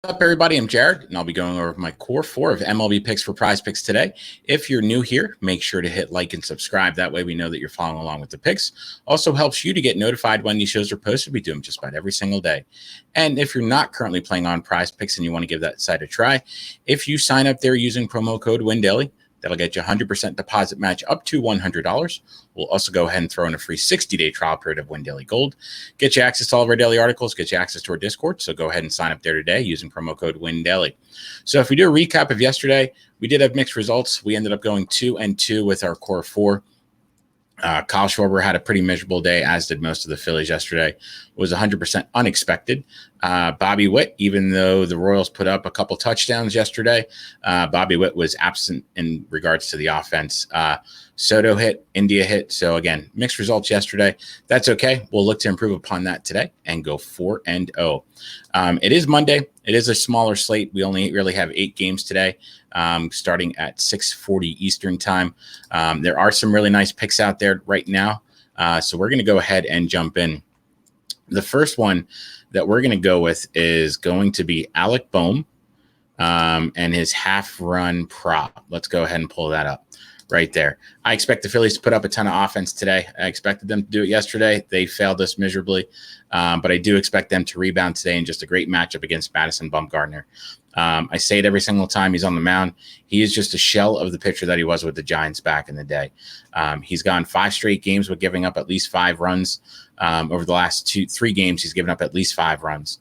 What's up, everybody? I'm Jared, and I'll be going over my core four of MLB picks for PrizePicks today. If you're new here, make sure to hit like and subscribe. That way we know that you're following along with the picks. Also helps you to get notified when these shows are posted. We do them just about every single day. And if you're not currently playing on PrizePicks and you want to give that site a try, if you sign up there using promo code WINDAILY, that'll get you 100% deposit match up to $100. We'll also go ahead and throw in a free 60-day trial period of Win Daily Gold. Get you access to all of our daily articles, get you access to our Discord. So go ahead and sign up there today using promo code WINDAILY. So if we do a recap of yesterday, we did have mixed results. We ended up going 2-2 with our core four. Kyle Schwarber had a pretty miserable day, as did most of the Phillies yesterday. It was 100% unexpected. Bobby Witt, even though the Royals put up a couple touchdowns yesterday, Bobby Witt was absent in regards to the offense. Soto hit, India hit. So again, mixed results yesterday. That's okay. We'll look to improve upon that today and go 4-0. It is Monday. It is a smaller slate. We only really have 8 games today, starting at 6:40 Eastern time. There are some really nice picks out there right now. So we're going to go ahead and jump in. The first one that we're going to go with is going to be Alec Bohm and his half-run prop. Let's go ahead and pull that up right there. I expect the Phillies to put up a ton of offense today. I expected them to do it yesterday. They failed us miserably, but I do expect them to rebound today in just a great matchup against Madison Bumgarner. I say it every single time he's on the mound. He is just a shell of the pitcher that he was with the Giants back in the day. He's gone 5 straight games with giving up at least 5 runs. Over the last 3 games, he's given up at least 5 runs.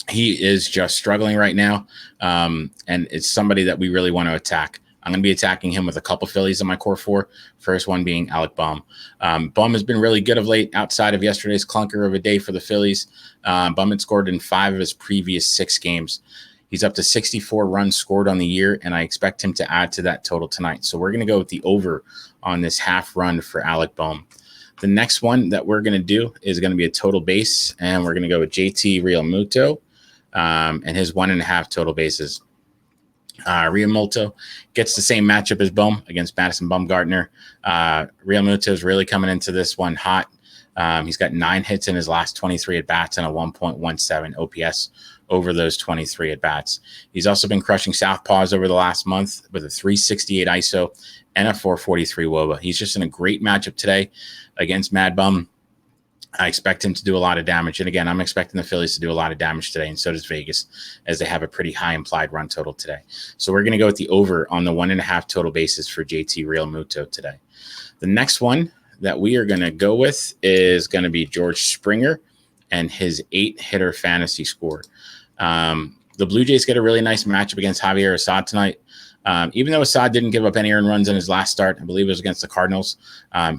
He is just struggling right now, and it's somebody that we really want to attack. I'm going to be attacking him with a couple Phillies in my core 4. First one being Alec Bohm. Bohm has been really good of late outside of yesterday's clunker of a day for the Phillies. Bohm had scored in 5 of his previous 6 games. He's up to 64 runs scored on the year, and I expect him to add to that total tonight. So we're going to go with the over on this half run for Alec Bohm. The next one that we're going to do is going to be a total base, and we're going to go with JT Realmuto and his 1.5 total bases. Realmuto gets the same matchup as Bohm against Madison Bumgarner. Realmuto is really coming into this one hot. He's got 9 hits in his last 23 at-bats and a 1.17 OPS over those 23 at-bats. He's also been crushing southpaws over the last month with a 368 ISO and a 443 WOBA. He's just in a great matchup today against Mad Bum. I expect him to do a lot of damage. And again, I'm expecting the Phillies to do a lot of damage today, and so does Vegas, as they have a pretty high implied run total today. So we're going to go with the over on the 1.5 total bases for JT Realmuto today. The next one that we are going to go with is going to be George Springer and his 8-hitter fantasy score. The Blue Jays get a really nice matchup against Javier Assad tonight. Even though Assad didn't give up any earned runs in his last start, I believe it was against the Cardinals,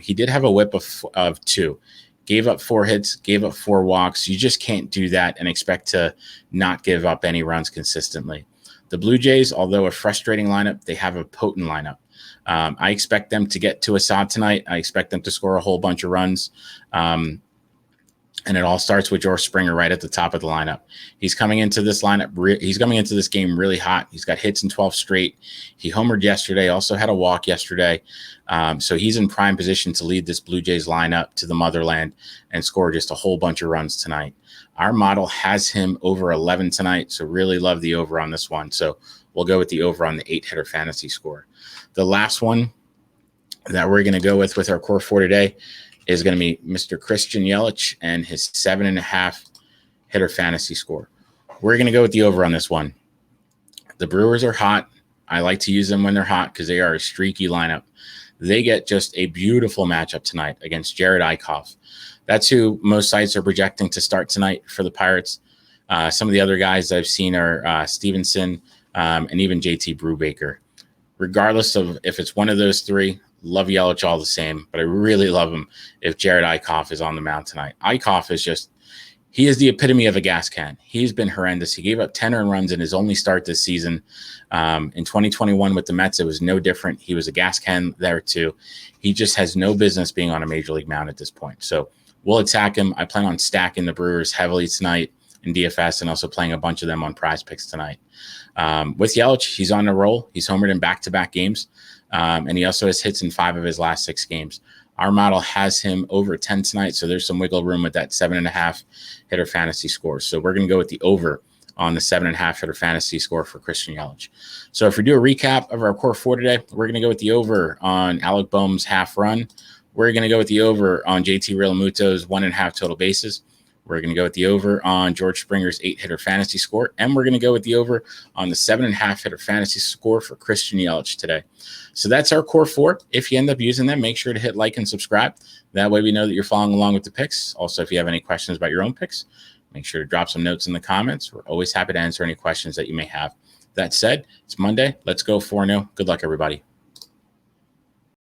he did have a whip of 2. Gave up 4 hits, gave up 4 walks. You just can't do that and expect to not give up any runs consistently. The Blue Jays, although a frustrating lineup, they have a potent lineup. I expect them to get to Assad tonight. I expect them to score a whole bunch of runs. And it all starts with George Springer right at the top of the lineup. He's coming into this lineup. He's coming into this game really hot. He's got hits in 12 straight. He homered yesterday, also had a walk yesterday. So he's in prime position to lead this Blue Jays lineup to the motherland and score just a whole bunch of runs tonight. Our model has him over 11 tonight, so really love the over on this one. So we'll go with the over on the 8-hitter fantasy score. The last one that we're going to go with our core 4 today is going to be Mr. Christian Yelich and his 7.5 hitter fantasy score. We're going to go with the over on this one. The Brewers are hot. I like to use them when they're hot because they are a streaky lineup. They get just a beautiful matchup tonight against Jared Eichhoff. That's who most sites are projecting to start tonight for the Pirates. Some of the other guys I've seen are Stevenson and even JT Brubaker. Regardless of if it's one of those 3, love Yelich all the same, but I really love him if Jared Eichhoff is on the mound tonight. Eichhoff is he is the epitome of a gas can. He's been horrendous. He gave up 10 earned runs in his only start this season. In 2021 with the Mets, it was no different. He was a gas can there too. He just has no business being on a major league mound at this point. So we'll attack him. I plan on stacking the Brewers heavily tonight in DFS and also playing a bunch of them on PrizePicks tonight. With Yelich, he's on a roll. He's homered in back-to-back games. And he also has hits in 5 of his last 6 games. Our model has him over 10 tonight, so there's some wiggle room with that 7.5 hitter fantasy score. So we're going to go with the over on the 7.5 hitter fantasy score for Christian Yelich. So if we do a recap of our core 4 today, we're going to go with the over on Alec Boehm's half run. We're going to go with the over on JT Realmuto's 1.5 total bases. We're going to go with the over on George Springer's 8-hitter fantasy score. And we're going to go with the over on the 7.5 hitter fantasy score for Christian Yelich today. So that's our core 4. If you end up using them, make sure to hit like and subscribe. That way we know that you're following along with the picks. Also, if you have any questions about your own picks, make sure to drop some notes in the comments. We're always happy to answer any questions that you may have. That said, it's Monday. Let's go 4-0. Good luck, everybody.